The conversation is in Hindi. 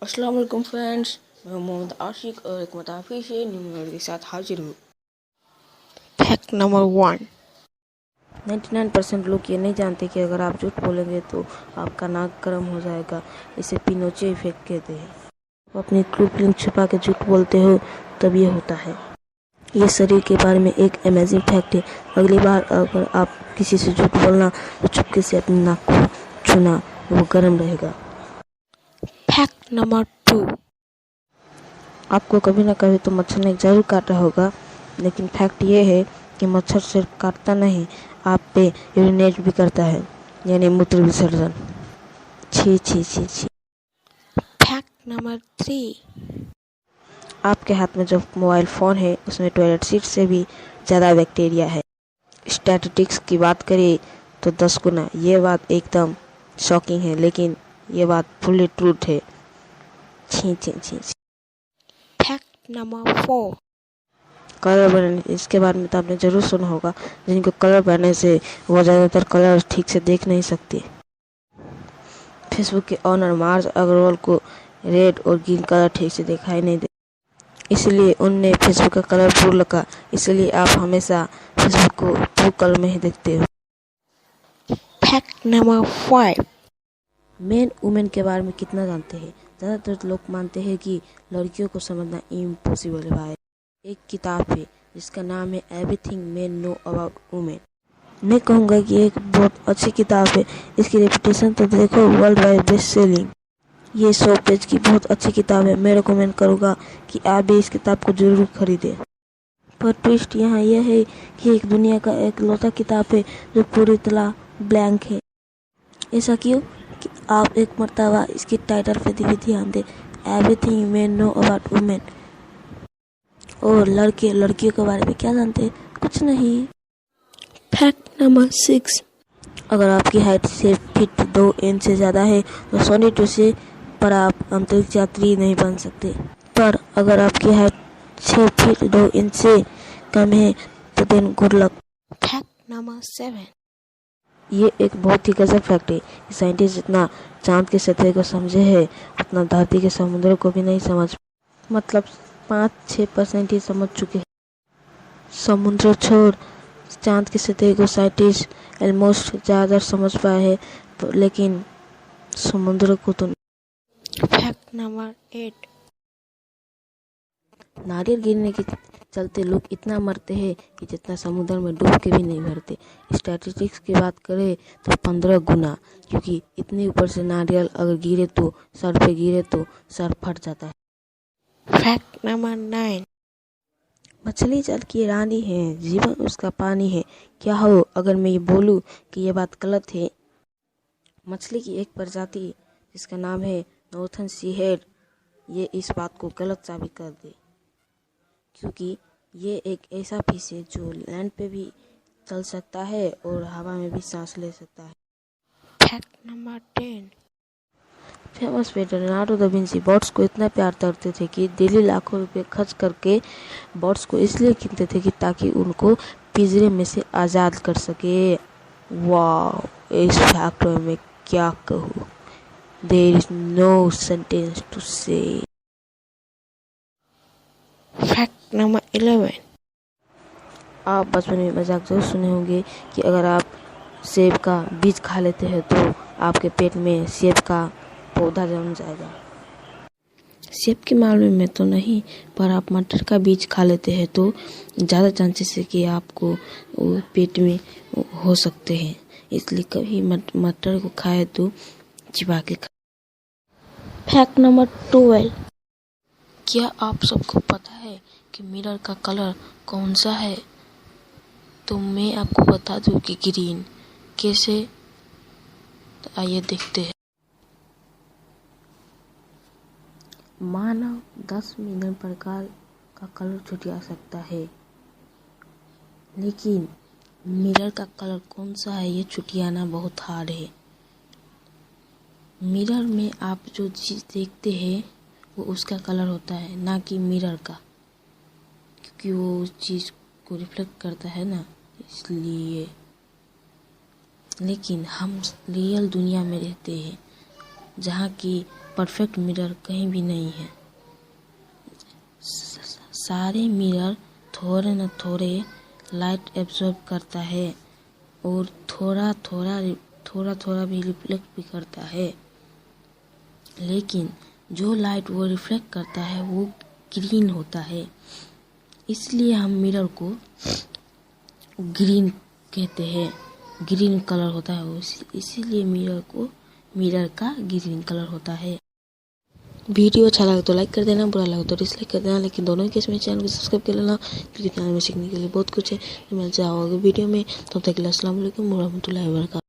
अस्सलाम वालेकुम फ्रेंड्स, मैं मोहम्मद आशिक और एक मताफी से न्यू वीडियो के साथ हाजिर हूँ। Fact number 1। 99% लोग ये नहीं जानते कि अगर आप झूठ बोलेंगे तो आपका नाक गर्म हो जाएगा। इसे पिनोचे इफेक्ट कहते हैं। आप अपनी ट्रू फीलिंग छुपा के झूठ बोलते हो तब ये होता है। ये शरीर के बारे में एक अमेजिंग फैक्ट है। अगली बार अगर आप किसी से झूठ बोलना तो चुपके से अपनी नाक को छूना, वो गर्म रहेगा। Fact number 2। आपको कभी ना कभी तो मच्छर ने जरूर काटा होगा, लेकिन फैक्ट ये है कि मच्छर सिर्फ काटता नहीं, आप पे यूरिनेट भी करता है, यानी मूत्र विसर्जन। छी छी छी छी। Fact number 3। आपके हाथ में जो मोबाइल फ़ोन है उसमें टॉयलेट सीट से भी ज़्यादा बैक्टीरिया है। स्टैटिस्टिक्स की बात करें तो 10 गुना। ये बात एकदम शॉकिंग है, लेकिन ये बात फुल्ली ट्रूथ है। छी छी छी छी। Fact number 4। कलर बनने, इसके बारे में तो आपने ज़रूर सुना होगा। जिनको कलर बनने से वो ज़्यादातर कलर ठीक से देख नहीं सकते। फेसबुक के ऑनर मार्क अग्रवाल को रेड और ग्रीन कलर ठीक से दिखाई नहीं दे, इसलिए उनने फेसबुक का कलर ब्लू रखा। इसलिए आप हमेशा फेसबुक को ब्लू कलर में ही देखते हो। Fact number 5। मेन वुमेन के बारे में कितना जानते हैं? ज़्यादातर लोग मानते हैं कि लड़कियों को समझना इम्पॉसिबल है भाई। एक किताब है जिसका नाम है everything main know about women. मैं कहूँगा कि एक बहुत अच्छी किताब है। इसकी रेपुटेशन तो देखो, वर्ल्ड वाइड बेस्ट सेलिंग। ये 100 पेज की बहुत अच्छी किताब है। मैं रिकमेंड करूँगा कि आप भी इस किताब को जरूर खरीदें। पर ट्विस्ट यहाँ यह है कि एक दुनिया का एक लौता किताब है जो पूरी तरह ब्लैंक है। ऐसा क्यों? कि आप एक मर्तबा इसके टाइटल पे भी ध्यान दें, everything main know about women. और लड़के लड़कियों के बारे में क्या जानते हैं? कुछ नहीं। Fact number 6। अगर आपकी हाइट 6 फीट 2 इंच से ज़्यादा है तो सोनी टू से पर आप अंतरिक्ष यात्री नहीं बन सकते। पर अगर आपकी हाइट 6 फीट 2 इंच से कम है तो then good luck. Fact number 7। ये एक बहुत ही गजब फैक्ट है। साइंटिस्ट जितना चांद की सतह को समझे है उतना धरती के समुद्र को भी नहीं समझ, मतलब 5-6% ही समझ चुके हैं। समुद्र छोड़ चांद की सतह को साइंटिस्ट ऑलमोस्ट ज़्यादा समझ पाए हैं, लेकिन समुद्र को तो। Fact number 8। नारियल गिरने के चलते लोग इतना मरते हैं कि जितना समुद्र में डूब के भी नहीं मरते। स्टैटिस्टिक्स की बात करें तो 15 गुना, क्योंकि इतने ऊपर से नारियल अगर गिरे तो सर पे गिरे तो सर फट जाता है। Fact number 9। मछली जल की रानी है, जीवन उसका पानी है। क्या हो अगर मैं ये बोलूं कि ये बात गलत है? मछली की एक प्रजाति जिसका नाम है नॉर्थन सी हेड, ये इस बात को गलत साबित कर दे, क्योंकि ये एक ऐसा फिश है जो लैंड पे भी चल सकता है और हवा में भी सांस ले सकता है। Fact number 10। Famous painter Leonardo da Vinci birds को इतना प्यार करते थे कि डेली लाखों रुपए खर्च करके बर्ड्स को इसलिए कीनते थे कि ताकि उनको पिंजरे में से आज़ाद कर सके। वाह, इस फैक्ट में मैं क्या कहूँ, there is no sentence to say. Fact number 11। आप बचपन में मजाक जरूर सुने होंगे कि अगर आप सेब का बीज खा लेते हैं तो आपके पेट में सेब का पौधा जम जाएगा। सेब के मामले में तो नहीं, पर आप मटर का बीज खा लेते हैं तो ज़्यादा चांसेस है कि आपको पेट में हो सकते हैं। इसलिए कभी मटर को खाए तो चिपा के खा। Fact number 12। क्या आप सबको पता है कि मिरर का कलर कौन सा है? तो मैं आपको बता दूं कि ग्रीन। कैसे? तो आइए देखते हैं। मानव 10 मिलियन प्रकार का कलर छुटिया सकता है, लेकिन मिरर का कलर कौन सा है ये छुटियाना बहुत हार्ड है। मिरर में आप जो चीज़ देखते हैं वो उसका कलर होता है, ना कि मिरर का, क्योंकि वो उस चीज़ को रिफ्लेक्ट करता है ना, इसलिए। लेकिन हम रियल दुनिया में रहते हैं जहाँ की परफेक्ट मिरर कहीं भी नहीं है। सारे मिरर थोड़े न थोड़े लाइट एब्जॉर्ब करता है और थोड़ा थोड़ा भी रिफ्लेक्ट भी करता है, लेकिन जो लाइट वो रिफ्लेक्ट करता है वो ग्रीन होता है। इसलिए हम मिरर को ग्रीन कहते हैं, ग्रीन कलर होता है वो, इसीलिए मिरर का ग्रीन कलर होता है। वीडियो अच्छा लगे तो लाइक कर देना, बुरा लगे तो डिसलाइक कर देना, लेकिन दोनों केस में चैनल को सब्सक्राइब कर लेना, क्योंकि चैनल में सीखने के लिए बहुत कुछ है। मिल जाओगे वीडियो में, तब तक के लिए अस्सलाम वालेकुम व रहमतुल्लाहि व बरकातहू।